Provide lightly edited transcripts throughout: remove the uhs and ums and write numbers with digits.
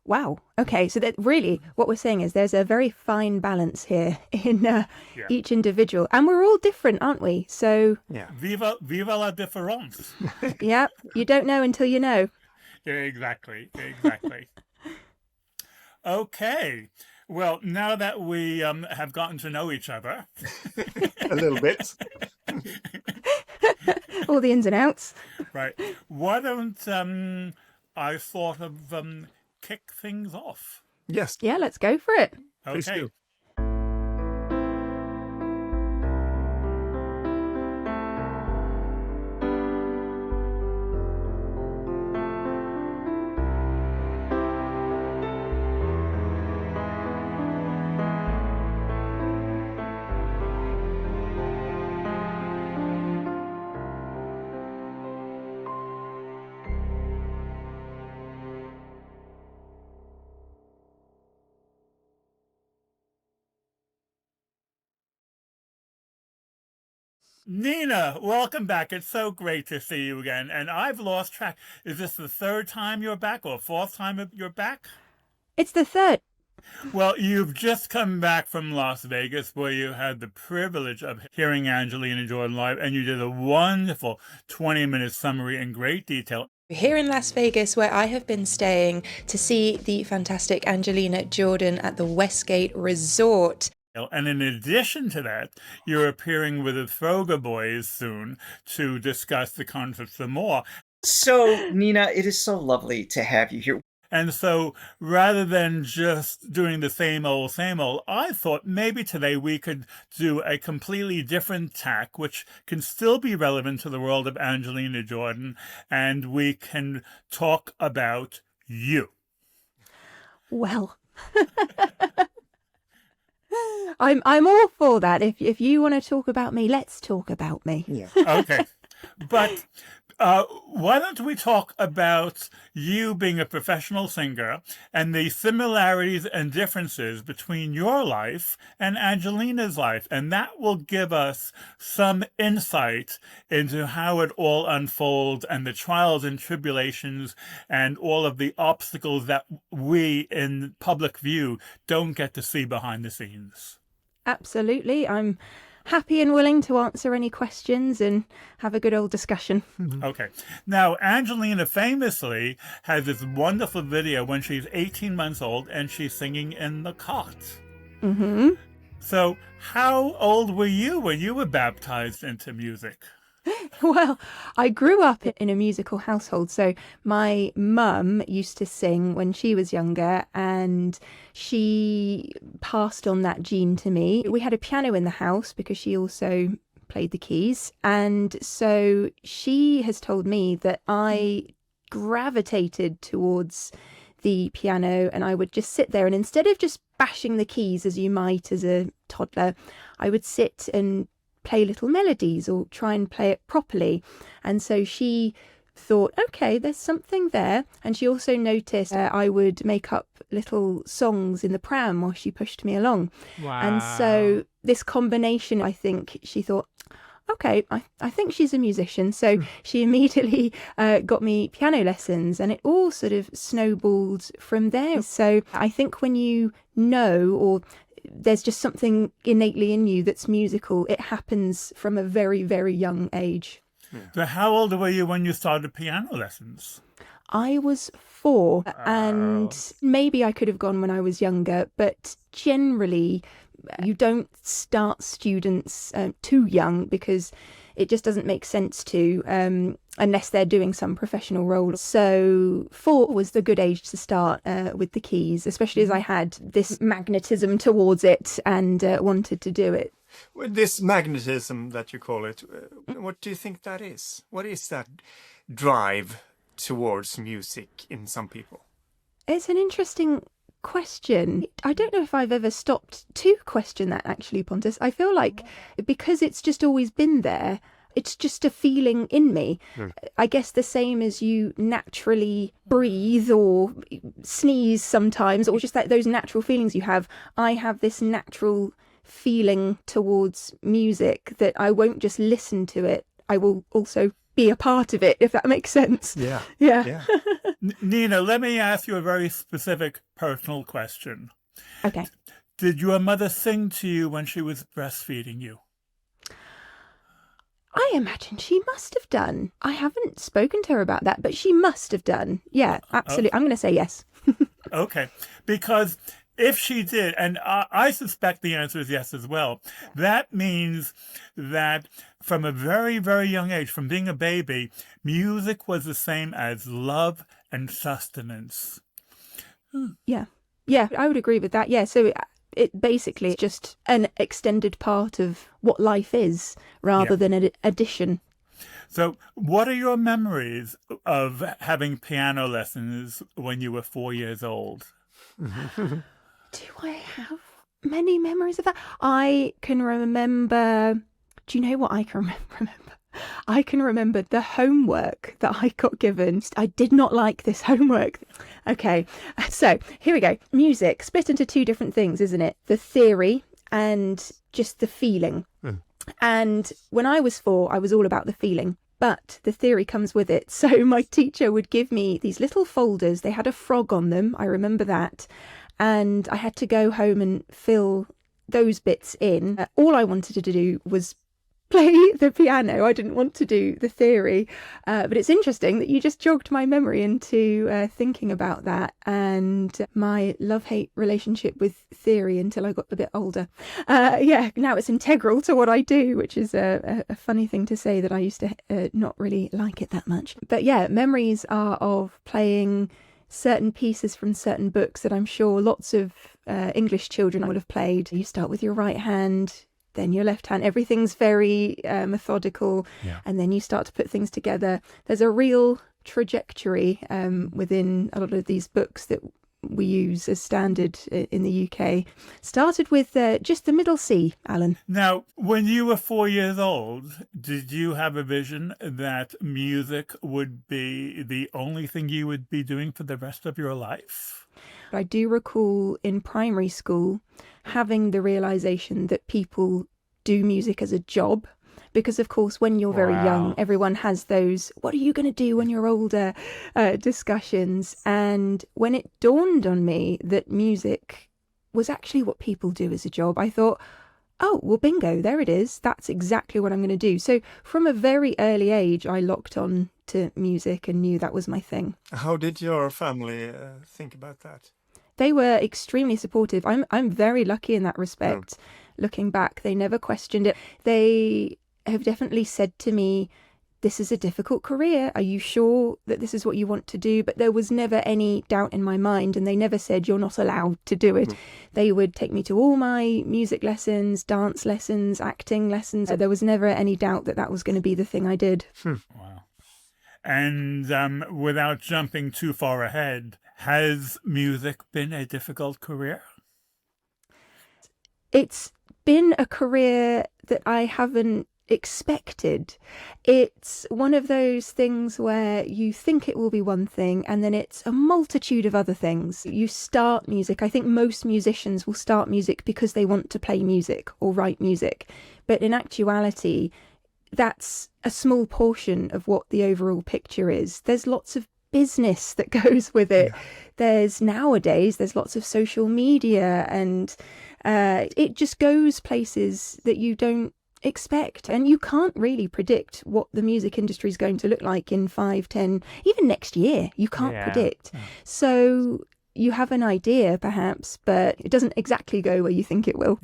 Wow. Okay. So that really what we're saying is there's a very fine balance here in Yeah. each individual. And we're all different, aren't we? So, Yeah. Viva la différence. yeah, you don't know until you know. Exactly. Okay. Well, now that we have gotten to know each other, A little bit. All the ins and outs. right? Why don't I sort of kick things off? Yes, Yeah, let's go for it. please Okay. do. Nina, welcome back. It's so great to see you again. And I've lost track. Is this the third time you're back or fourth time you're back? It's the third. Well, you've just come back from Las Vegas where you had the privilege of hearing Angelina Jordan live, and you did a wonderful 20-minute summary in great detail. Here in Las Vegas, where I have been staying to see the fantastic Angelina Jordan at the Westgate Resort. And in addition to that, you're appearing with the Throger Boys soon to discuss the concert some more. So, Nina, it is so lovely to have you here. And so rather than just doing the same old, I thought maybe today we could do a completely different tack, which can still be relevant to the world of Angelina Jordan, and we can talk about you. Well, I'm all for that. If you want to talk about me, let's talk about me. Yeah. Okay. But why don't we talk about you being a professional singer and the similarities and differences between your life and Angelina's life? And that will give us some insight into how it all unfolds and the trials and tribulations and all of the obstacles that we in public view don't get to see behind the scenes. Absolutely. I'm happy and willing to answer any questions and have a good old discussion. Okay. Now, Angelina famously has this wonderful video when she's 18 months old and she's singing in the cot. Mm-hmm. So how old were you when you were baptized into music? Well, I grew up in a musical household. So my mum used to sing when she was younger, and she passed on that gene to me. We had a piano in the house because she also played the keys. And so she has told me that I gravitated towards the piano, and I would just sit there, and instead of just bashing the keys as you might as a toddler, I would sit and play little melodies or try and play it properly. And so she thought, okay, there's something there. And she also noticed I would make up little songs in the pram while she pushed me along. Wow. And so this combination, I think she thought, okay, I think she's a musician. So she immediately got me piano lessons, and it all sort of snowballed from there. So I think when you know, or there's just something innately in you that's musical, it happens from a very, very young age. So how old were you when you started piano lessons? I was 4, and maybe I could have gone when I was younger, but generally you don't start students too young because it just doesn't make sense to, unless they're doing some professional role. So 4 was the good age to start with the keys, especially as I had this magnetism towards it and wanted to do it. With this magnetism that you call it, what do you think that is? What is that drive towards music in some people? It's an interesting question. I don't know if I've ever stopped to question that, actually, Pontus. I feel like because it's just always been there, it's just a feeling in me. I guess the same as you naturally breathe or sneeze sometimes, or just like those natural feelings you have. I have this natural feeling towards music that I won't just listen to it. I will also be a part of it, if that makes sense. Yeah. Yeah. Yeah. Nina, let me ask you a very specific personal question. Okay. Did your mother sing to you when she was breastfeeding you? I imagine she must have done. I haven't spoken to her about that, but she must have done. Yeah, absolutely. I'm going to say yes. Okay, because if she did, and I suspect the answer is yes as well, that means that from a very, very young age, from being a baby, music was the same as love and sustenance. Yeah. Yeah, I would agree with that. Yeah, so it basically is just an extended part of what life is rather than an addition. So what are your memories of having piano lessons when you were 4 years old? Do I have many memories of that? I can remember... Do you know what I can remember? I can remember the homework that I got given. I did not like this homework. Okay, so here we go. Music, split into two different things, isn't it? The theory and just the feeling. And when I was 4, I was all about the feeling. But the theory comes with it. So my teacher would give me these little folders. They had a frog on them. I remember that. And I had to go home and fill those bits in. All I wanted to do was play the piano. I didn't want to do the theory. But it's interesting that you just jogged my memory into thinking about that and my love-hate relationship with theory until I got a bit older. Now it's integral to what I do, which is a funny thing to say, that I used to not really like it that much. But yeah, memories are of playing certain pieces from certain books that I'm sure lots of English children would have played. You start with your right hand, then your left hand. Everything's very methodical, and then you start to put things together. There's a real trajectory within a lot of these books that we use as standard in the UK. Started with just the middle C, Alan. Now, when you were 4 years old, did you have a vision that music would be the only thing you would be doing for the rest of your life? I do recall in primary school having the realization that people do music as a job, because of course when you're very young, everyone has those "what are you going to do when you're older" discussions. And when it dawned on me that music was actually what people do as a job, I thought, oh, well, bingo, there it is. That's exactly what I'm going to do. So from a very early age, I locked on to music and knew that was my thing. How did your family think about that? They were extremely supportive. I'm very lucky in that respect. Looking back, they never questioned it. They have definitely said to me, this is a difficult career. Are you sure that this is what you want to do? But there was never any doubt in my mind, and they never said you're not allowed to do it. They would take me to all my music lessons, dance lessons, acting lessons. There was never any doubt that that was going to be the thing I did. Wow. And without jumping too far ahead, has music been a difficult career? It's been a career that I haven't expected. It's one of those things where you think it will be one thing and then it's a multitude of other things. You start music. I think most musicians will start music because they want to play music or write music. But in actuality, that's a small portion of what the overall picture is. There's lots of business that goes with it. There's lots of social media, and it just goes places that you don't expect, and you can't really predict what the music industry is going to look like in 5, 10, even next year. You can't predict. So you have an idea perhaps, but it doesn't exactly go where you think it will.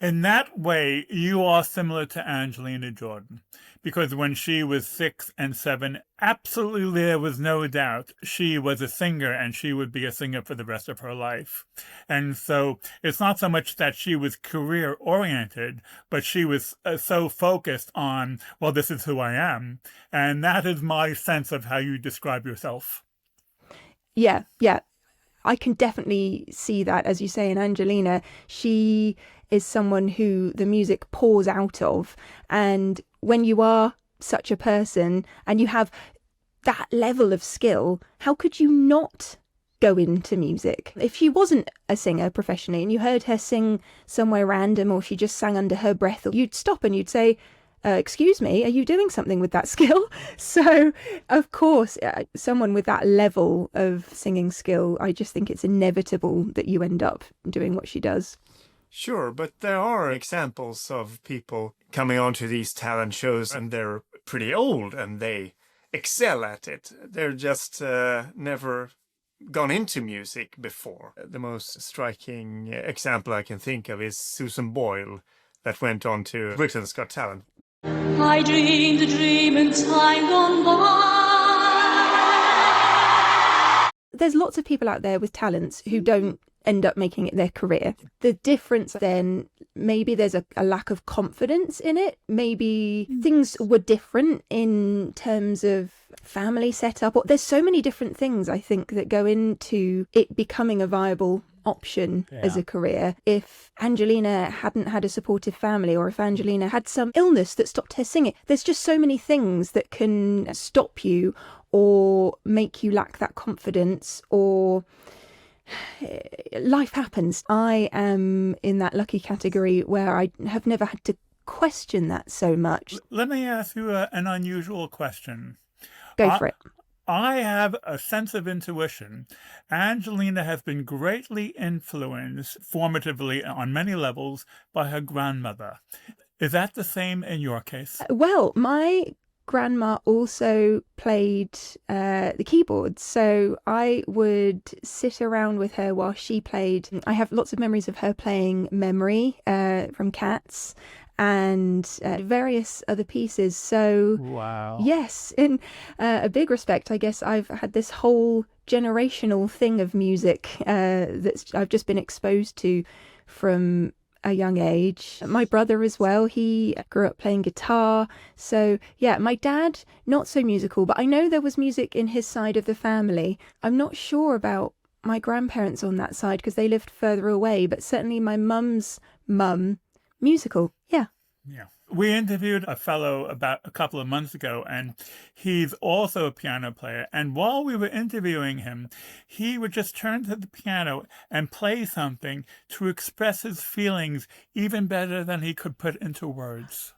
In that way, you are similar to Angelina Jordan, because when she was 6 and 7, absolutely there was no doubt she was a singer and she would be a singer for the rest of her life. And so it's not so much that she was career oriented, but she was so focused on, well, this is who I am. And that is my sense of how you describe yourself. Yeah. I can definitely see that, as you say, in Angelina. She is someone who the music pours out of. And when you are such a person and you have that level of skill, how could you not go into music? If she wasn't a singer professionally and you heard her sing somewhere random, or she just sang under her breath, you'd stop and you'd say, excuse me, are you doing something with that skill? So, of course, someone with that level of singing skill, I just think it's inevitable that you end up doing what she does. Sure, but there are examples of people coming onto these talent shows and they're pretty old and they excel at it. They're just never gone into music before. The most striking example I can think of is Susan Boyle, that went on to Britain's Got Talent. I dreamed a dream in time gone by. There's lots of people out there with talents who don't end up making it their career. The difference then, maybe there's a lack of confidence in it. Maybe things were different in terms of family setup. There's so many different things, I think, that go into it becoming a viable option as a career. If Angelina hadn't had a supportive family, or if Angelina had some illness that stopped her singing, there's just so many things that can stop you or make you lack that confidence, or life happens. I am in that lucky category where I have never had to question that so much. Let me ask you an unusual question. Go for it. I have a sense of intuition. Angelina has been greatly influenced formatively on many levels by her grandmother. Is that the same in your case? Well, my grandma also played the keyboards, so I would sit around with her while she played. I have lots of memories of her playing Memory from Cats and various other pieces. So wow, yes, in a big respect, I guess I've had this whole generational thing of music that I've just been exposed to from a young age. My brother as well, he grew up playing guitar. So yeah, my dad, not so musical, but I know there was music in his side of the family. I'm not sure about my grandparents on that side because they lived further away, but certainly my mum's mum, musical. Yeah. We interviewed a fellow about a couple of months ago, and he's also a piano player. And while we were interviewing him, he would just turn to the piano and play something to express his feelings even better than he could put into words.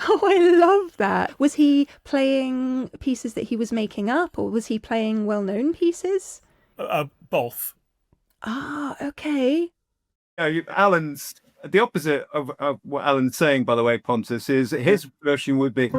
Oh, I love that. Was he playing pieces that he was making up, or was he playing well-known pieces? Both. Ah, okay. Alan's the opposite of what Alan's saying, by the way, Pontus, is his version would be.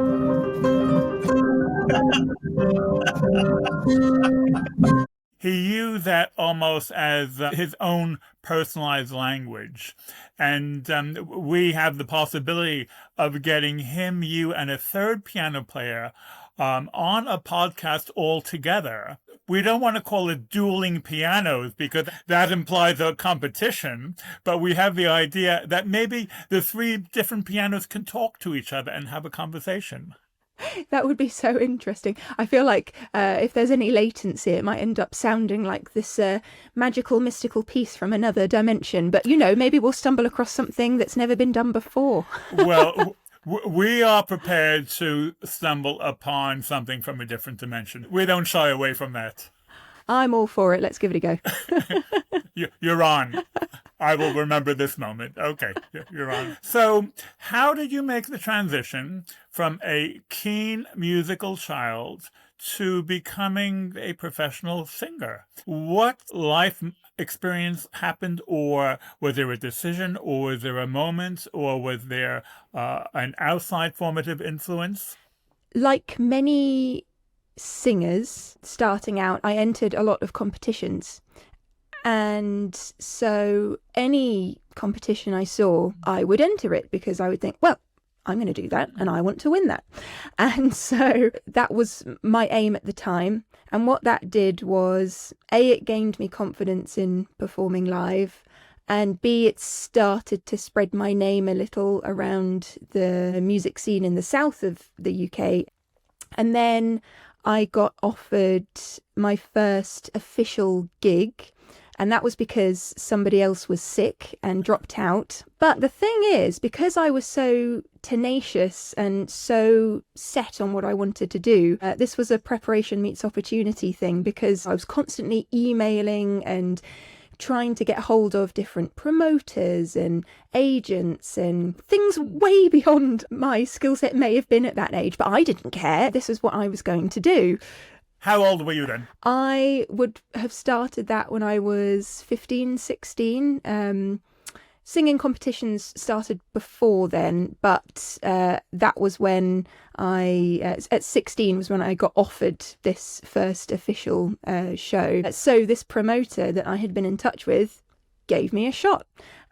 He used that almost as his own personalized language. And we have the possibility of getting him, you, and a third piano player on a podcast all together. We don't want to call it dueling pianos because that implies a competition, but we have the idea that maybe the three different pianos can talk to each other and have a conversation. That would be so interesting. I feel like if there's any latency, it might end up sounding like this magical, mystical piece from another dimension. But, maybe we'll stumble across something that's never been done before. Well, we are prepared to stumble upon something from a different dimension. We don't shy away from that. I'm all for it. Let's give it a go. You're on. I will remember this moment. Okay, you're on. So how did you make the transition from a keen musical child to becoming a professional singer? What life experience happened, or was there a decision, or was there a moment, or was there an outside formative influence? Like many singers starting out, I entered a lot of competitions. And so any competition I saw, I would enter it because I would think, well, I'm going to do that and I want to win that. And so that was my aim at the time. And what that did was, A, it gained me confidence in performing live, and B, it started to spread my name a little around the music scene in the south of the UK. And then I got offered my first official gig. And that was because somebody else was sick and dropped out. But the thing is, because I was so tenacious and so set on what I wanted to do, this was a preparation meets opportunity thing, because I was constantly emailing and trying to get hold of different promoters and agents and things way beyond my skill set may have been at that age, but I didn't care. This was what I was going to do. How old were you then? I would have started that when I was 15, 16. Singing competitions started before then, but that was when at 16 was when I got offered this first official show. So this promoter that I had been in touch with gave me a shot.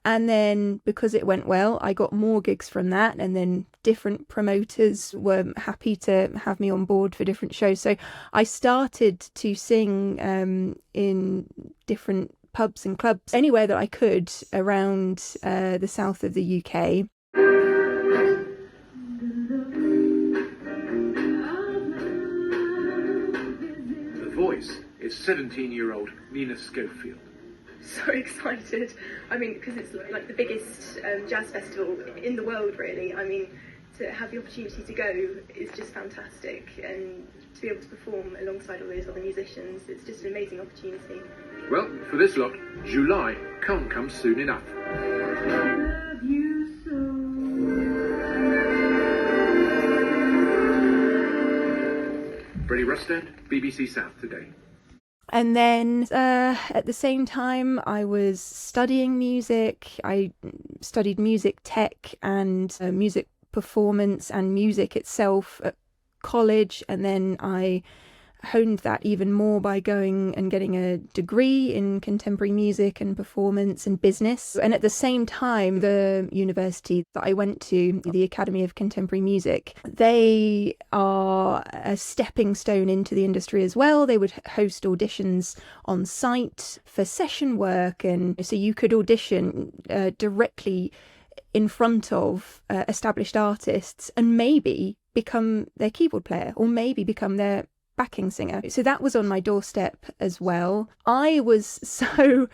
And then because it went well, I got more gigs from that. And then different promoters were happy to have me on board for different shows. So I started to sing in different pubs and clubs, anywhere that I could around the south of the UK. The voice is 17-year-old Nina Schofield. So excited. I mean, because it's like the biggest jazz festival in the world, really. I mean, to have the opportunity to go is just fantastic, and to be able to perform alongside all those other musicians, it's just an amazing opportunity. Well, for this lot, July can't come soon enough. Love you so. Freddie Rustad, BBC South Today. And then at the same time, I was studying music. I studied music tech and music performance and music itself at college. And then I honed that even more by going and getting a degree in contemporary music and performance and business. And at the same time, the university that I went to, the Academy of Contemporary Music, they are a stepping stone into the industry as well. They would host auditions on site for session work, and so you could audition directly in front of established artists and maybe become their keyboard player or maybe become their backing singer. So that was on my doorstep as well. I was so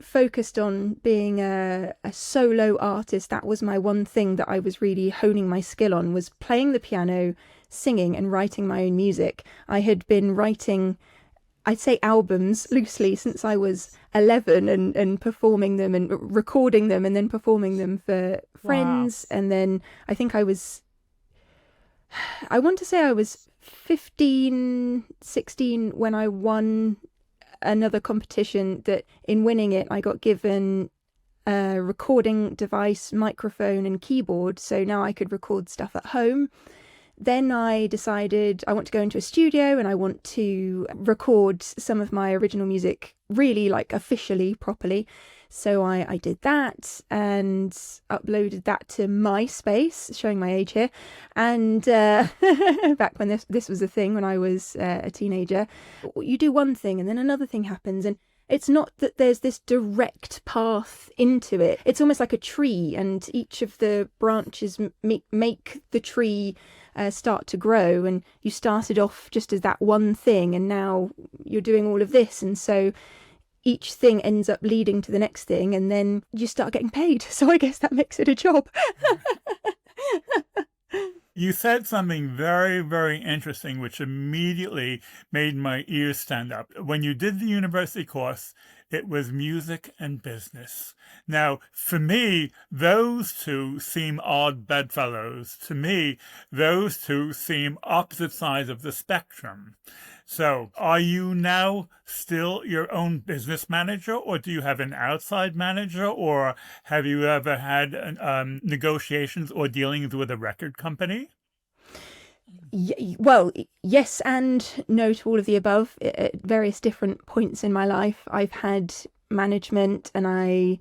focused on being a solo artist. That was my one thing that I was really honing my skill on, was playing the piano, singing and writing my own music. I had been writing, I'd say, albums loosely since I was 11 and performing them and recording them and then performing them for friends. Wow. And then I think I want to say I was 15, 16 when I won another competition that in winning it, I got given a recording device, microphone and keyboard. So now I could record stuff at home. Then I decided I want to go into a studio and I want to record some of my original music really like officially, properly. So I did that and uploaded that to MySpace, showing my age here. And back when this was a thing, when I was a teenager, you do one thing and then another thing happens. And it's not that there's this direct path into it. It's almost like a tree, and each of the branches make the tree start to grow. And you started off just as that one thing, and now you're doing all of this. And so each thing ends up leading to the next thing, and then you start getting paid. So I guess that makes it a job. You said something very, very interesting, which immediately made my ears stand up. When you did the university course, it was music and business. Now, for me, those two seem odd bedfellows. To me, those two seem opposite sides of the spectrum. So are you now still your own business manager, or do you have an outside manager, or have you ever had negotiations or dealings with a record company? Well, yes and no to all of the above. At various different points in my life, I've had management and I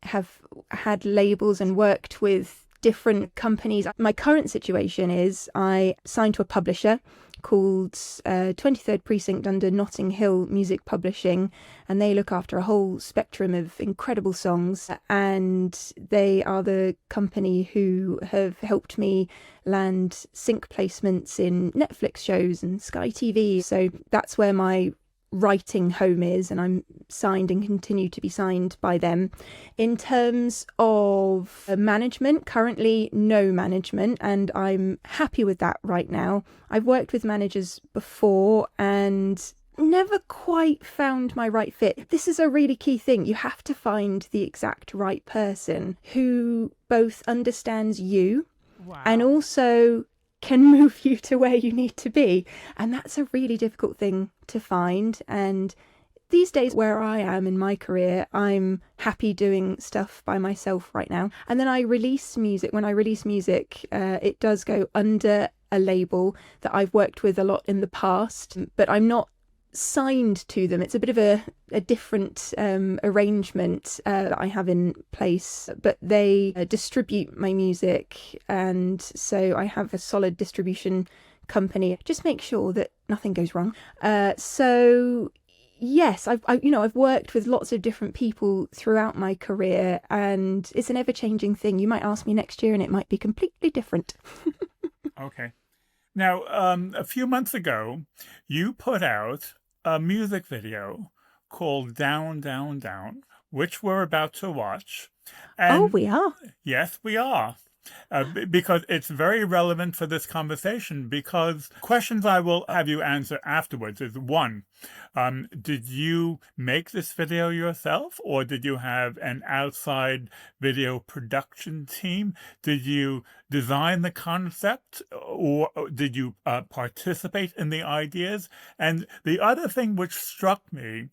have had labels and worked with different companies. My current situation is I signed to a publisher called 23rd Precinct under Notting Hill Music Publishing, and they look after a whole spectrum of incredible songs, and they are the company who have helped me land sync placements in Netflix shows and Sky TV. So that's where my writing home is, and I'm signed and continue to be signed by them. In terms of management, currently no management, and I'm happy with that right now. I've worked with managers before, and never quite found my right fit. This is a really key thing. You have to find the exact right person who both understands you and also can move you to where you need to be. And that's a really difficult thing to find. And these days, where I am in my career, I'm happy doing stuff by myself right now. And then I release music. When I release music, it does go under a label that I've worked with a lot in the past, but I'm not signed to them. It's a bit of a different arrangement that I have in place, but they distribute my music, and so I have a solid distribution company. Just make sure that nothing goes wrong. So yes, I've worked with lots of different people throughout my career, and it's an ever-changing thing. You might ask me next year and it might be completely different. Okay. Now, a few months ago, you put out a music video called Down, Down, Down, which we're about to watch. And We are? yes, we are. Because it's very relevant for this conversation, because questions I will have you answer afterwards is, one, did you make this video yourself, or did you have an outside video production team? Did you design the concept, or did you participate in the ideas? And the other thing which struck me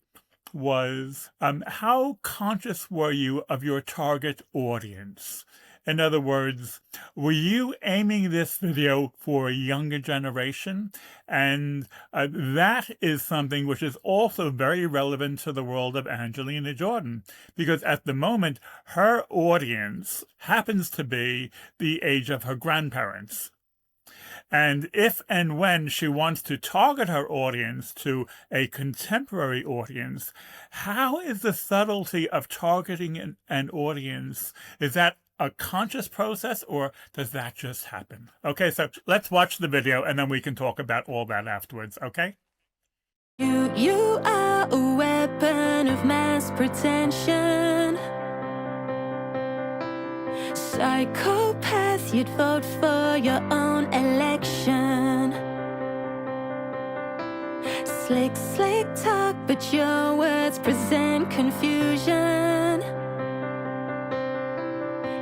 was how conscious were you of your target audience? In other words, were you aiming this video for a younger generation? And that is something which is also very relevant to the world of Angelina Jordan, because at the moment, her audience happens to be the age of her grandparents. And if and when she wants to target her audience to a contemporary audience, how is the subtlety of targeting an audience? Is that a conscious process, or does that just happen? Okay, so let's watch the video and then we can talk about all that afterwards, okay? You are a weapon of mass pretension. Psychopath, you'd vote for your own election. Slick, slick talk, but your words present confusion.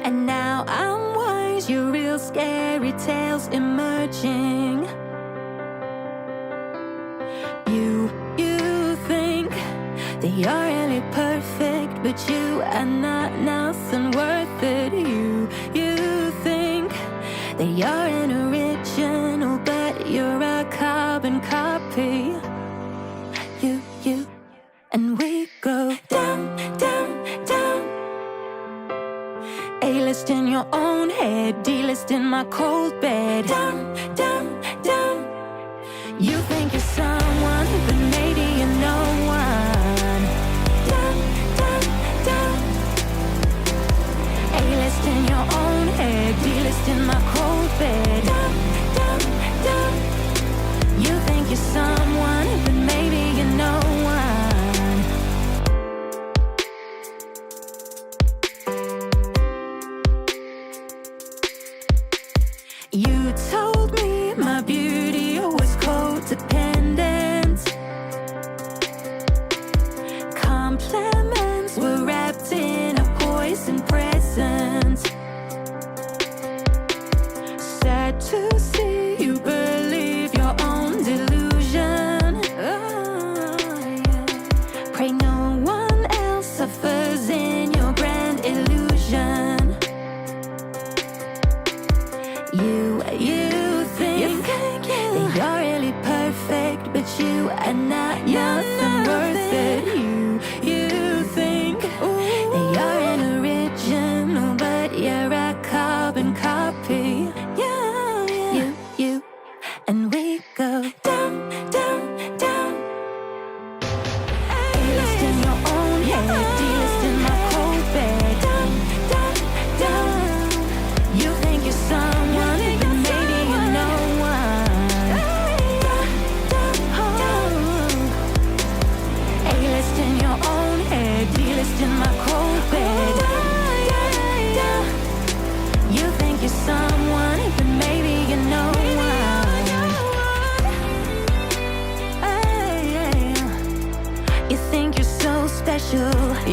And now I'm wise, your real scary tales emerging. You think that you're really perfect, but you are not nothing worth it. You think that you're an original, but you're a carbon copy. You, and we go down, down, down. A-list in your own head, D-list in my cold bed. Down, down, down. You think you're someone, but maybe you're no one. Down, down, down. A-list in your own head, D-list in my cold bed. Down, down, down. You think you're someone, but maybe you're no one. You told me my beauty was codependent. Compliments were wrapped in a poison present. Sad to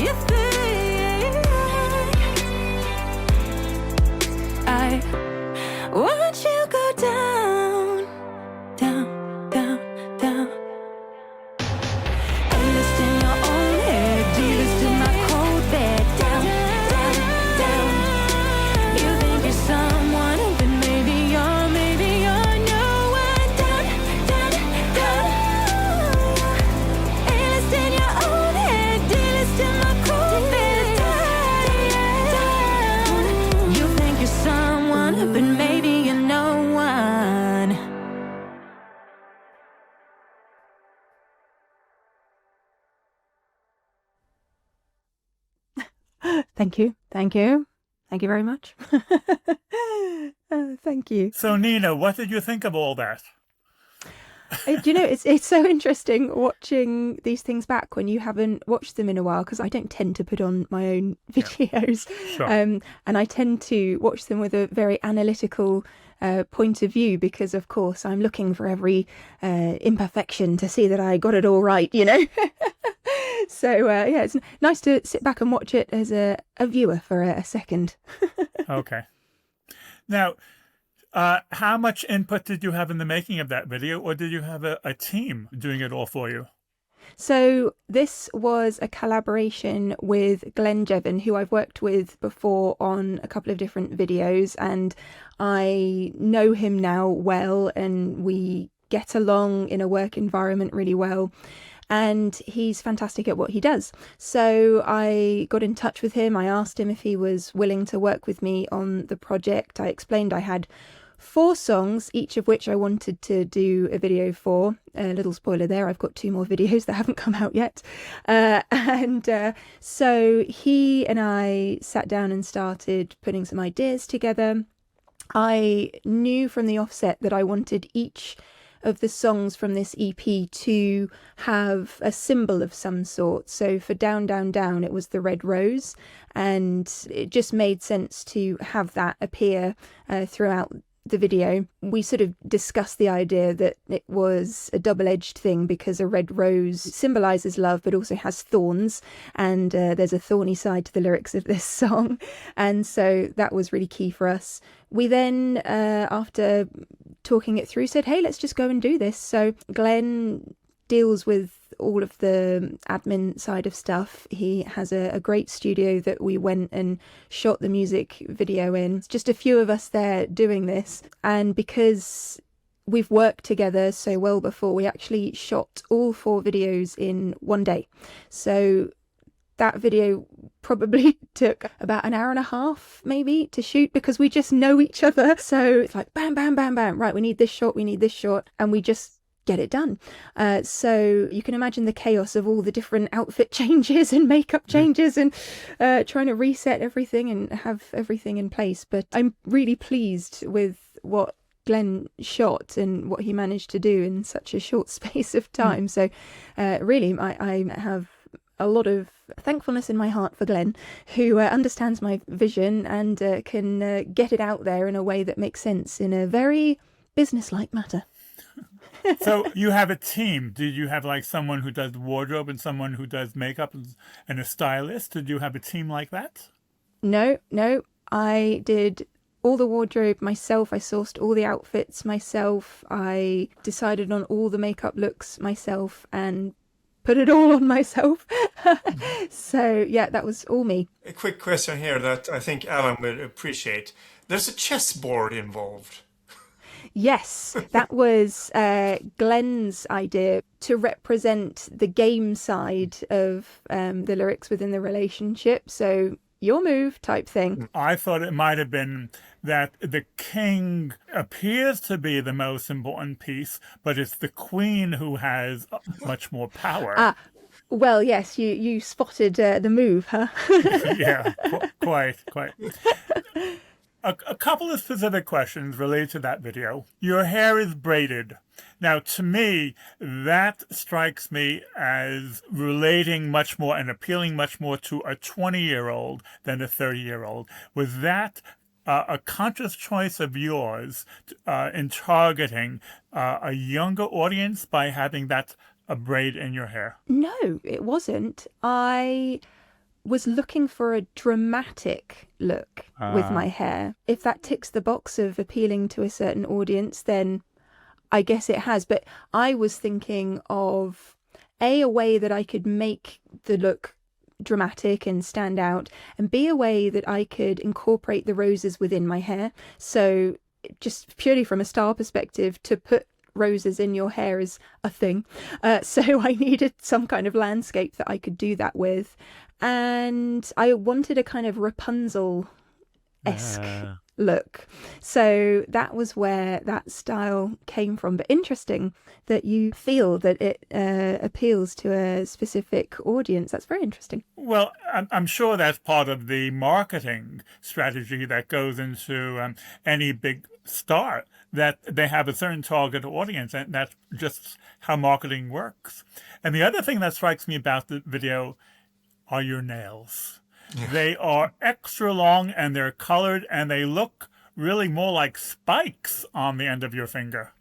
you think I want you go down, down, down, down. Endless in your own head, deepest in my cold bed. Down, down, down. You think you're someone, but maybe you're no one. Down, down, down. Endless in your own head, deepest in my cold bed. Down, down. You think you're someone, but maybe you're no one. Thank you. Thank you. Thank you very much. Thank you. So, Nina, what did you think of all that? Do you know, it's so interesting watching these things back when you haven't watched them in a while, because I don't tend to put on my own videos. Sure. And I tend to watch them with a very analytical point of view, because, of course, I'm looking for every imperfection to see that I got it all right, you know? So, yeah, it's nice to sit back and watch it as a viewer for a second. Okay. Now, how much input did you have in the making of that video, or did you have a team doing it all for you? So this was a collaboration with Glenn Jevon, who I've worked with before on a couple of different videos, and I know him now well, and we get along in a work environment really well. And he's fantastic at what he does. So I got in touch with him. I asked him if he was willing to work with me on the project. I explained I had 4 songs, each of which I wanted to do a video for. A little spoiler there, I've got 2 more videos that haven't come out yet. So he and I sat down and started putting some ideas together. I knew from the offset that I wanted each of the songs from this EP to have a symbol of some sort. So for Down, Down, Down, it was the red rose, and it just made sense to have that appear throughout the video. We sort of discussed the idea that it was a double-edged thing, because a red rose symbolizes love but also has thorns, and there's a thorny side to the lyrics of this song, and so that was really key for us. We then, after talking it through, said, hey, let's just go and do this. So Glenn deals with all of the admin side of stuff. He has a great studio that we went and shot the music video in. It's just a few of us there doing this, and because we've worked together so well before, we actually shot all 4 videos in one day. So that video probably took about an hour and a half maybe to shoot, because we just know each other. So it's like bam, bam, bam, bam, right, we need this shot, and we just get it done. So you can imagine the chaos of all the different outfit changes and makeup changes and trying to reset everything and have everything in place. But I'm really pleased with what Glenn shot and what he managed to do in such a short space of time. So really, I have a lot of thankfulness in my heart for Glenn, who understands my vision and can get it out there in a way that makes sense in a very businesslike manner. So you have a team. Did you have like someone who does wardrobe and someone who does makeup and a stylist? Did you have a team like that? No. I did all the wardrobe myself. I sourced all the outfits myself. I decided on all the makeup looks myself and put it all on myself. So yeah, that was all me. A quick question here that I think Alan would appreciate. There's a chessboard involved. Yes, that was Glenn's idea to represent the game side of the lyrics within the relationship. So your move type thing. I thought it might have been that the king appears to be the most important piece, but it's the queen who has much more power. Well, yes, you spotted the move, huh? Yeah, quite. A couple of specific questions related to that video. Your hair is braided. Now, to me, that strikes me as relating much more and appealing much more to a 20-year-old than a 30-year-old. Was that a conscious choice of yours in targeting a younger audience by having that a braid in your hair? No, it wasn't. I was looking for a dramatic look with my hair. If that ticks the box of appealing to a certain audience, then I guess it has. But I was thinking of a way that I could make the look dramatic and stand out, and B, a way that I could incorporate the roses within my hair. So just purely from a style perspective, to put roses in your hair is a thing. So I needed some kind of landscape that I could do that with. And I wanted a kind of Rapunzel-esque look. So that was where that style came from. But interesting that you feel that it appeals to a specific audience. That's very interesting. Well, I'm sure that's part of the marketing strategy that goes into any big star, that they have a certain target audience, and that's just how marketing works. And the other thing that strikes me about the video are your nails. They are extra long and they're colored and they look really more like spikes on the end of your finger.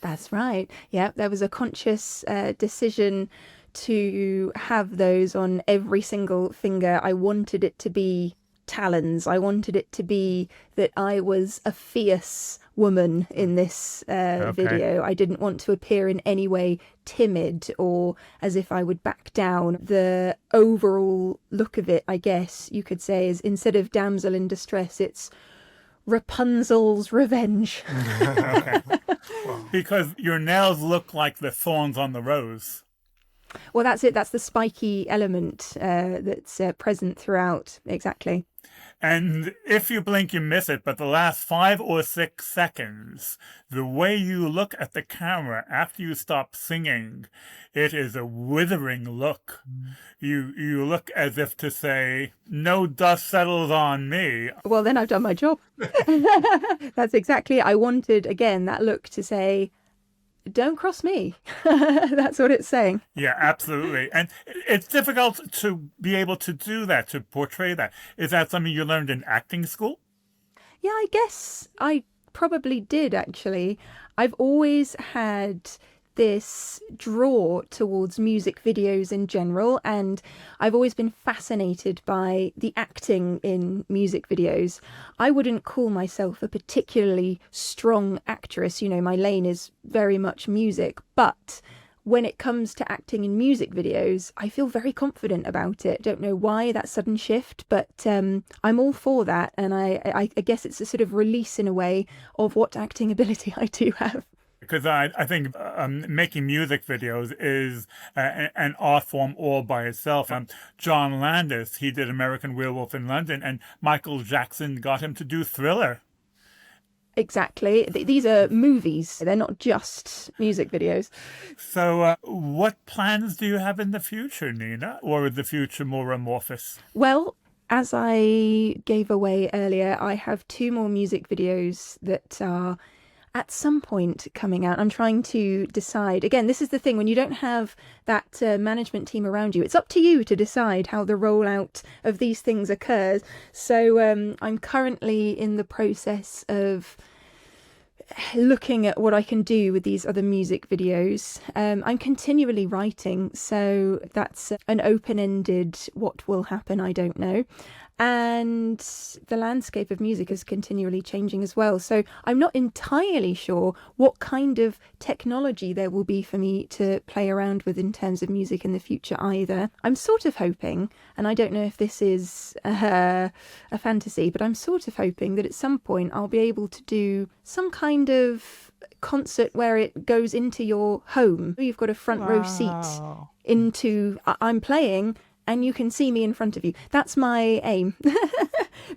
That's right. Yeah, there was a conscious decision to have those on every single finger. I wanted it to be talons. I wanted it to be that I was a fierce woman in this video. I didn't want to appear in any way timid or as if I would back down. The overall look of it, I guess you could say, is instead of damsel in distress, it's Rapunzel's revenge. Because your nails look like the thorns on the rose. Well, that's it. That's the spiky element that's present throughout. Exactly. And if you blink, you miss it. But the last 5 or 6 seconds, the way you look at the camera after you stop singing, it is a withering look. You look as if to say, no dust settles on me. Well, then I've done my job. That's exactly it. I wanted, again, that look to say, don't cross me. That's what it's saying. Yeah, absolutely. And it's difficult to be able to do that, to portray that. Is that something you learned in acting school? Yeah, I guess I probably did, actually. I've always had this draw towards music videos in general, and I've always been fascinated by the acting in music videos. I wouldn't call myself a particularly strong actress, you know, my lane is very much music, but when it comes to acting in music videos, I feel very confident about it. Don't know why that sudden shift, but I'm all for that, and I guess it's a sort of release in a way of what acting ability I do have. Because I think making music videos is an art form all by itself. John Landis, he did American Werewolf in London, and Michael Jackson got him to do Thriller. Exactly. These are movies. They're not just music videos. So what plans do you have in the future, Nina? Or is the future more amorphous? Well, as I gave away earlier, I have 2 more music videos that are at some point coming out. I'm trying to decide. Again, this is the thing, when you don't have that management team around you, it's up to you to decide how the rollout of these things occurs. So I'm currently in the process of looking at what I can do with these other music videos. I'm continually writing, so that's an open-ended what will happen, I don't know. And the landscape of music is continually changing as well. So I'm not entirely sure what kind of technology there will be for me to play around with in terms of music in the future either. I'm sort of hoping, and I don't know if this is a fantasy, but I'm sort of hoping that at some point I'll be able to do some kind of concert where it goes into your home. You've got a front row seat into I'm playing, and you can see me in front of you. That's my aim.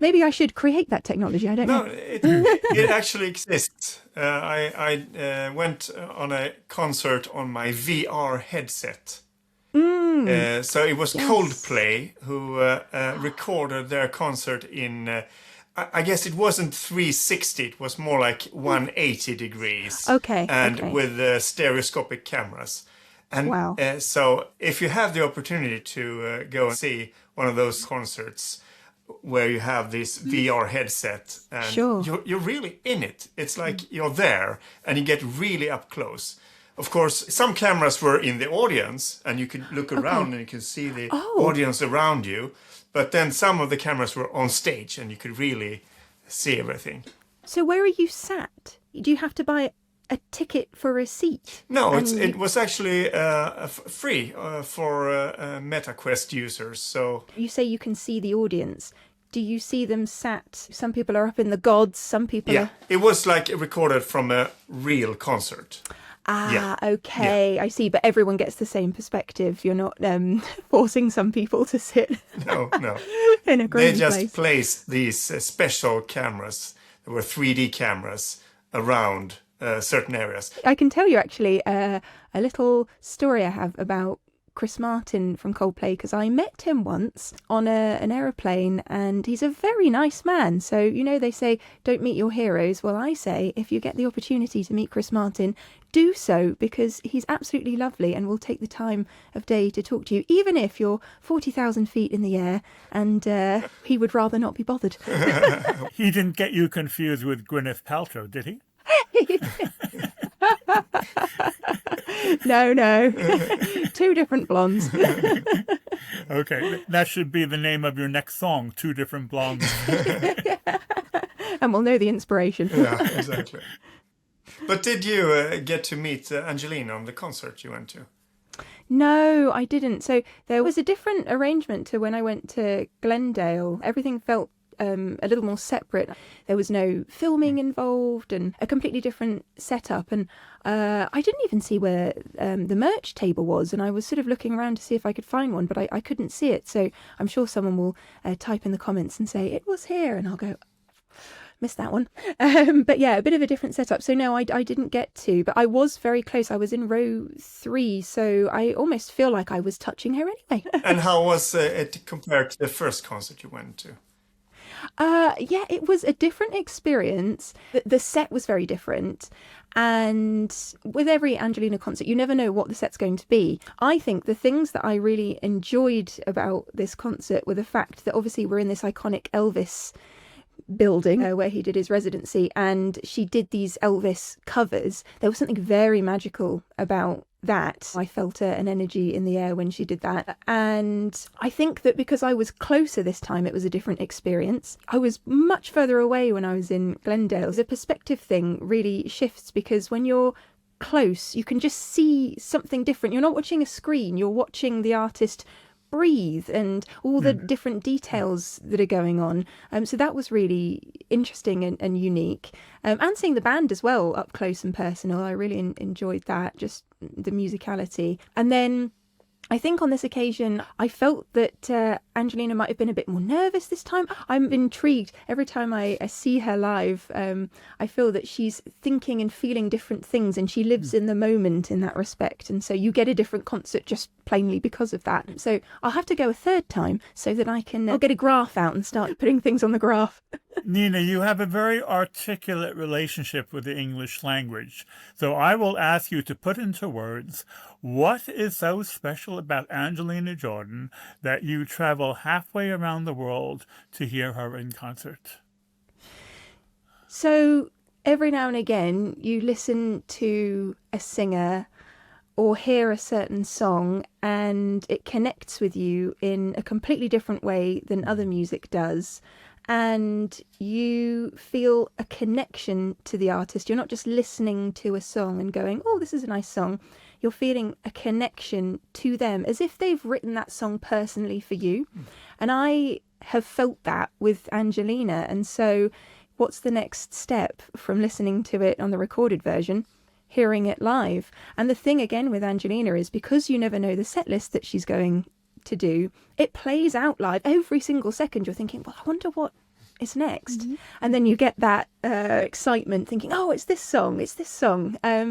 Maybe I should create that technology. I don't know. No, it actually exists. I went on a concert on my VR headset. So it was Coldplay who recorded their concert in... I guess it wasn't 360, it was more like 180 degrees. Okay. And with stereoscopic cameras. And wow. So if you have the opportunity to go and see one of those concerts where you have this VR headset and sure. you're really in it. It's like you're there and you get really up close. of course, some cameras were in the audience, and you could look around and you could see the audience around you. But then some of the cameras were on stage, and you could really see everything. So where are you sat? Do you have to buy a ticket for a seat? No, it was actually free for MetaQuest users. So you say you can see the audience. Do you see them sat? Some people are up in the gods, some people are... it was like recorded from a real concert. Okay, I see. But everyone gets the same perspective. You're not forcing some people to sit No. in a crazy They just place. placed these special cameras. There were 3D cameras around certain areas. I can tell you actually a little story I have about Chris Martin from Coldplay, because I met him once on an aeroplane, and he's a very nice man. So, you know, they say don't meet your heroes. Well, I say if you get the opportunity to meet Chris Martin, do so, because he's absolutely lovely and will take the time of day to talk to you, even if you're 40,000 feet in the air, and he would rather not be bothered. He didn't get you confused with Gwyneth Paltrow, did he? No. Two different blondes. Okay, that should be the name of your next song, Two Different Blondes. And we'll know the inspiration. Yeah, exactly. But did you get to meet Angelina on the concert you went to? No, I didn't. So there was a different arrangement to when I went to Glendale. Everything felt a little more separate. There was no filming involved and a completely different setup. And I didn't even see where the merch table was. And I was sort of looking around to see if I could find one, but I couldn't see it. So I'm sure someone will type in the comments and say, it was here. And I'll go, missed that one. But yeah, a bit of a different setup. So no, I didn't get to, but I was very close. I was in row 3, so I almost feel like I was touching her anyway. And how was it compared to the first concert you went to? Yeah, it was a different experience. The set was very different. And with every Angelina concert, you never know what the set's going to be. I think the things that I really enjoyed about this concert were the fact that obviously we're in this iconic Elvis building where he did his residency, and she did these Elvis covers. There was something very magical about that. I felt an energy in the air when she did that, and I think that because I was closer this time, it was a different experience. I was much further away when I was in Glendale. The perspective thing really shifts, because when you're close, you can just see something different. You're not watching a screen, you're watching the artist breathe and all the different details that are going on. So that was really interesting and unique. And seeing the band as well up close and personal, I really enjoyed that, just the musicality. And then I think on this occasion, I felt that Angelina might have been a bit more nervous this time. I'm intrigued. Every time I see her live, I feel that she's thinking and feeling different things, and she lives in the moment in that respect. And so you get a different concert just plainly because of that. So I'll have to go a third time so that I'll get a graph out and start putting things on the graph. Nina, you have a very articulate relationship with the English language. So I will ask you to put into words, what is so special about Angelina Jordan that you travel halfway around the world to hear her in concert? So every now and again, you listen to a singer or hear a certain song and it connects with you in a completely different way than other music does. And you feel a connection to the artist. You're not just listening to a song and going, oh, this is a nice song. You're feeling a connection to them as if they've written that song personally for you. And I have felt that with Angelina. And so what's the next step from listening to it on the recorded version? Hearing it live. And the thing again with Angelina is, because you never know the set list that she's going to do, it plays out live every single second. You're thinking, well, I wonder what is next. And then you get that excitement thinking, oh, it's this song.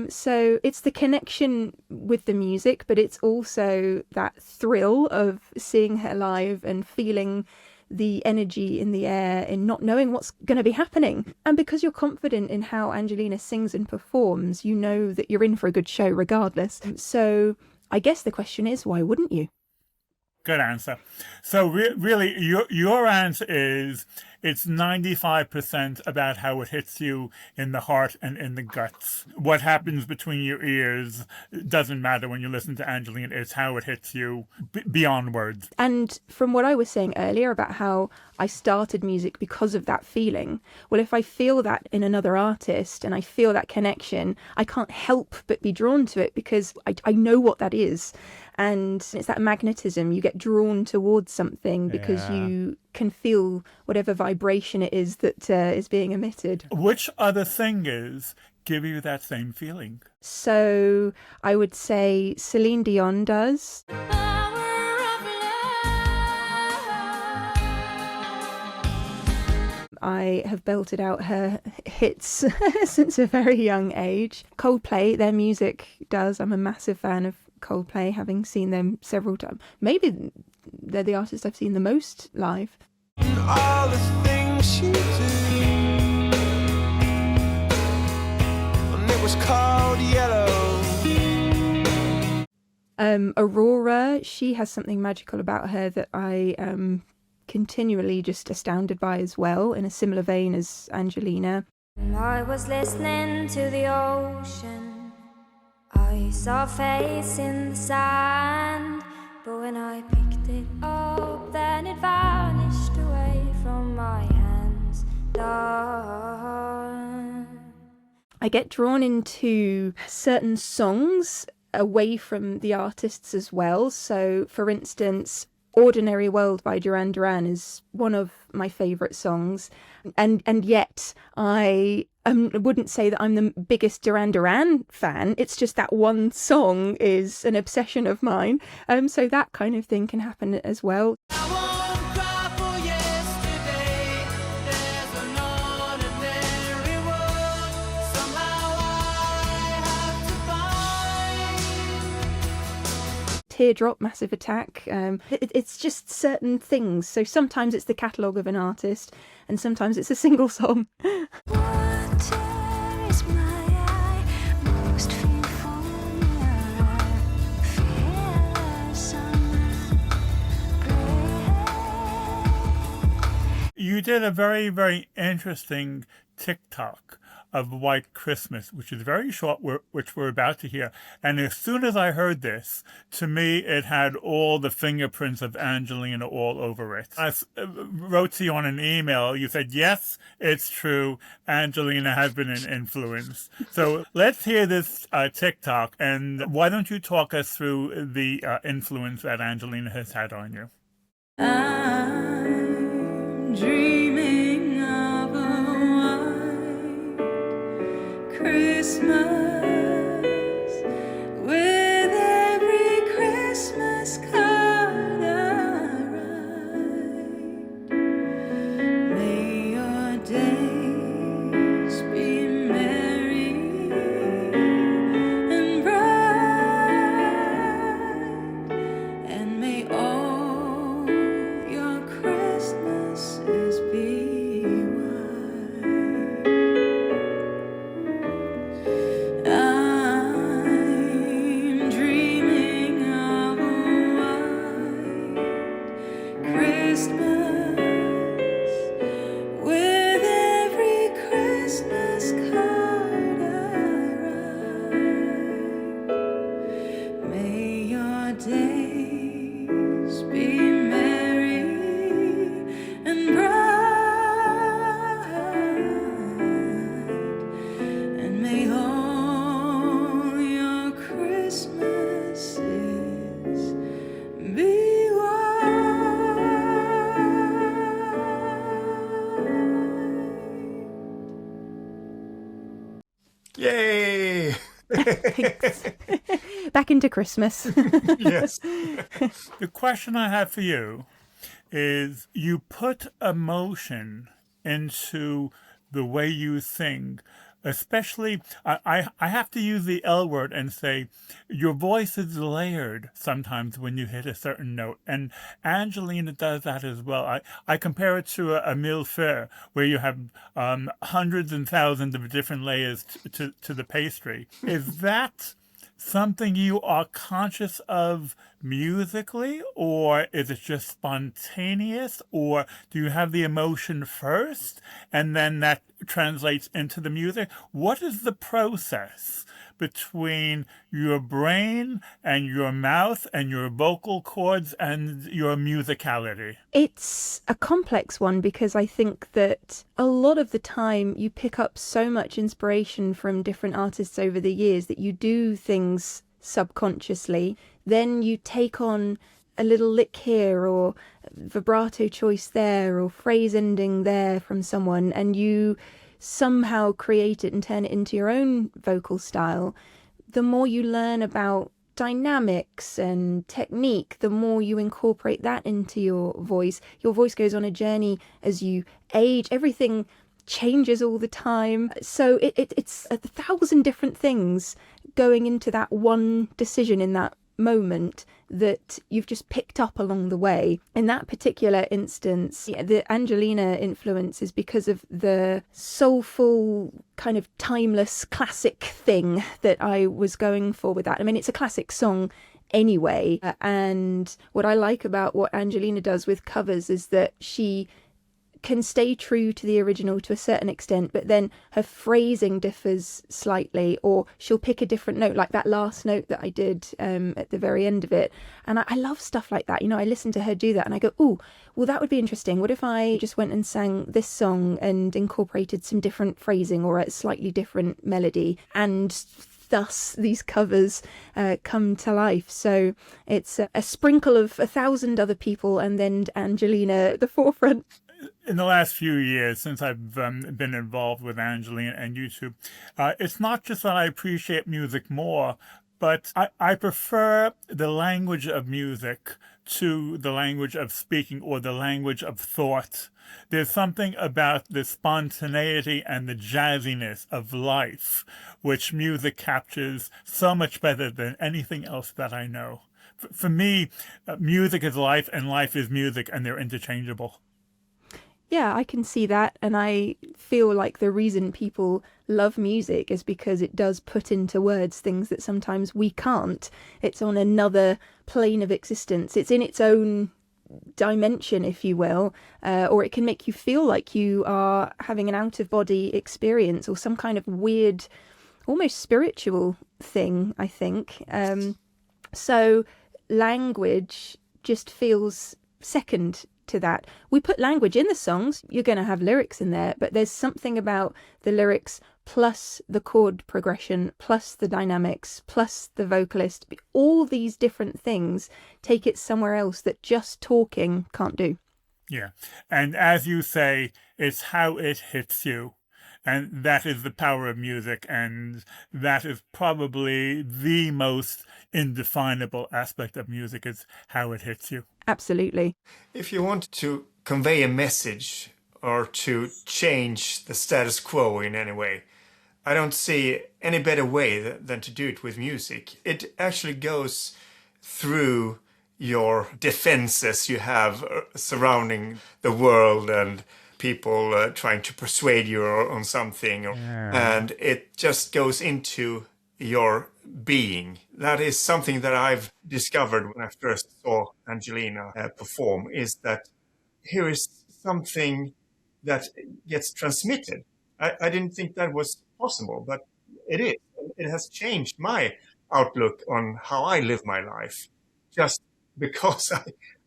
So it's the connection with the music, but it's also that thrill of seeing her live and feeling the energy in the air in not knowing what's going to be happening. And because you're confident in how Angelina sings and performs, you know that you're in for a good show regardless. So I guess the question is, why wouldn't you? Good answer. So really, your answer is, it's 95% about how it hits you in the heart and in the guts. What happens between your ears doesn't matter when you listen to Angelina. It's how it hits you beyond words. And from what I was saying earlier about how I started music because of that feeling, well, if I feel that in another artist and I feel that connection, I can't help but be drawn to it because I know what that is. And it's that magnetism. You get drawn towards something because you can feel whatever vibration it is that is being emitted. Which other singers give you that same feeling? So I would say Celine Dion does. I have belted out her hits since a very young age. Coldplay, their music does. I'm a massive fan of Coldplay, having seen them several times. Maybe they're the artist I've seen the most live. All the things she did, and it was called Yellow. Aurora, she has something magical about her that I am continually just astounded by as well, in a similar vein as Angelina. I was listening to the ocean. I saw a face in the sand, but when I picked it up, then it vanished away from my hands. I get drawn into certain songs away from the artists as well. So, for instance, Ordinary World by Duran Duran is one of my favourite songs, and yet I wouldn't say that I'm the biggest Duran Duran fan. It's just that one song is an obsession of mine. So that kind of thing can happen as well. Teardrop, Massive Attack. It's just certain things. So sometimes it's the catalogue of an artist, and sometimes it's a single song. You did a very, very interesting TikTok of White Christmas, which is very short, which we're about to hear. And as soon as I heard this, to me, it had all the fingerprints of Angelina all over it. I wrote to you on an email. You said, yes, it's true. Angelina has been an influence. So let's hear this TikTok. And why don't you talk us through the influence that Angelina has had on you? I'm dreaming of a Christmas with every Christmas card I write. May your days be merry and bright, and may all your Christmases be Yay! Back into Christmas. Yes. The question I have for you is, you put emotion into the way you sing, especially, I have to use the L word and say, your voice is layered sometimes when you hit a certain note. And Angelina does that as well. I compare it to a millefeuille, where you have hundreds and thousands of different layers to the pastry. Is that something you are conscious of musically, or is it just spontaneous, or do you have the emotion first and then that translates into the music? What is the process between your brain and your mouth and your vocal cords and your musicality? It's a complex one because I think that a lot of the time you pick up so much inspiration from different artists over the years that you do things subconsciously. Then you take on a little lick here or vibrato choice there or phrase ending there from someone, and you somehow create it and turn it into your own vocal style. The more you learn about dynamics and technique, the more you incorporate that into your voice. Your voice goes on a journey as you age. Everything changes all the time. So it's 1,000 different things going into that one decision in that moment that you've just picked up along the way. In that particular instance, the Angelina influence is because of the soulful, kind of timeless classic thing that I was going for with that. I mean, it's a classic song anyway. And what I like about what Angelina does with covers is that she can stay true to the original to a certain extent, but then her phrasing differs slightly, or she'll pick a different note, like that last note that I did at the very end of it. And I love stuff like that. You know, I listen to her do that and I go, oh, well, that would be interesting. What if I just went and sang this song and incorporated some different phrasing or a slightly different melody? And thus these covers come to life. So it's a sprinkle of 1,000 other people and then Angelina at the forefront. In the last few years, since I've been involved with Angelina and YouTube, it's not just that I appreciate music more, but I prefer the language of music to the language of speaking or the language of thought. There's something about the spontaneity and the jazziness of life, which music captures so much better than anything else that I know. For me, music is life and life is music, and they're interchangeable. Yeah, I can see that. And I feel like the reason people love music is because it does put into words things that sometimes we can't. It's on another plane of existence. It's in its own dimension, if you will, or it can make you feel like you are having an out-of-body experience or some kind of weird, almost spiritual thing, I think. So language just feels second to that. We put language in the songs, you're going to have lyrics in there, but there's something about the lyrics plus the chord progression plus the dynamics plus the vocalist. All these different things take it somewhere else that just talking can't do. Yeah, and as you say, it's how it hits you. And that is the power of music, and that is probably the most indefinable aspect of music, is how it hits you. Absolutely. If you want to convey a message or to change the status quo in any way, I don't see any better way than to do it with music. It actually goes through your defenses you have surrounding the world and people trying to persuade you on something, and it just goes into your being. That is something that I've discovered when I first saw Angelina perform, is that here is something that gets transmitted. I didn't think that was possible, but it is. It has changed my outlook on how I live my life, just because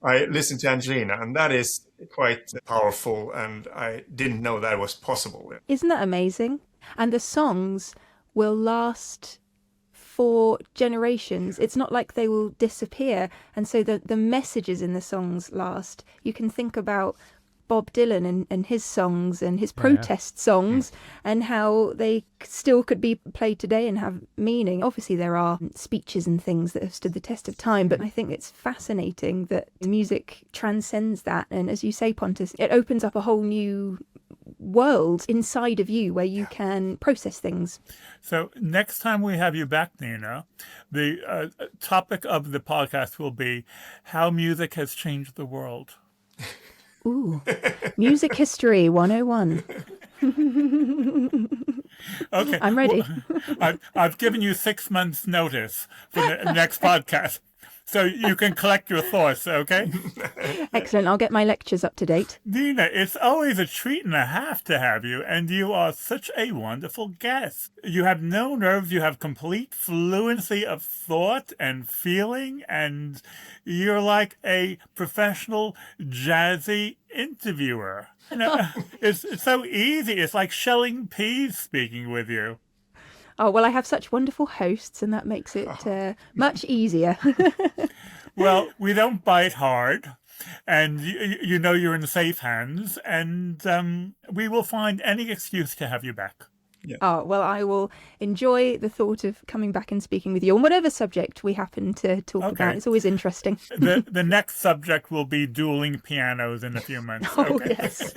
I listen to Angelina, and that is quite powerful, and I didn't know that was possible. Isn't that amazing? And the songs will last for generations. It's not like they will disappear, and so the messages in the songs last. You can think about Bob Dylan and his songs and his protest songs and how they still could be played today and have meaning. Obviously there are speeches and things that have stood the test of time, but I think it's fascinating that music transcends that, and as you say, Pontus, it opens up a whole new world inside of you where you can process things. So next time we have you back, Nina, the topic of the podcast will be how music has changed the world. Ooh, music history 101. Okay, I'm ready. Well, I've given you 6 months' notice for the next podcast. so you can collect your thoughts, okay? Excellent. I'll get my lectures up to date. Nina, it's always a treat and a half to have you, and you are such a wonderful guest. You have no nerves, you have complete fluency of thought and feeling, and you're like a professional jazzy interviewer. You know, it's so easy. It's like shelling peas speaking with you. Oh, well, I have such wonderful hosts, and that makes it much easier. Well, we don't bite hard, and you know you're in safe hands, and we will find any excuse to have you back. Yeah. Oh, well, I will enjoy the thought of coming back and speaking with you on whatever subject we happen to talk about. It's always interesting. The next subject will be dueling pianos in a few months. Oh, okay. yes.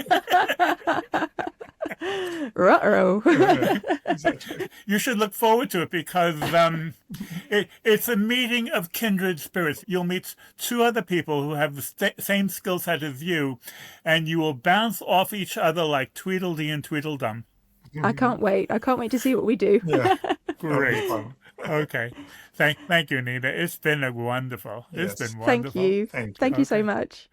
Ruh-roh. Exactly. You should look forward to it because it's a meeting of kindred spirits. You'll meet two other people who have the same skill set as you, and you will bounce off each other like Tweedledee and Tweedledum. I can't wait. I can't wait to see what we do. Yeah. Great. Okay. Thank you, Nina. It's been wonderful. Yes. It's been Thank wonderful. you. Thank you. Thank you so much.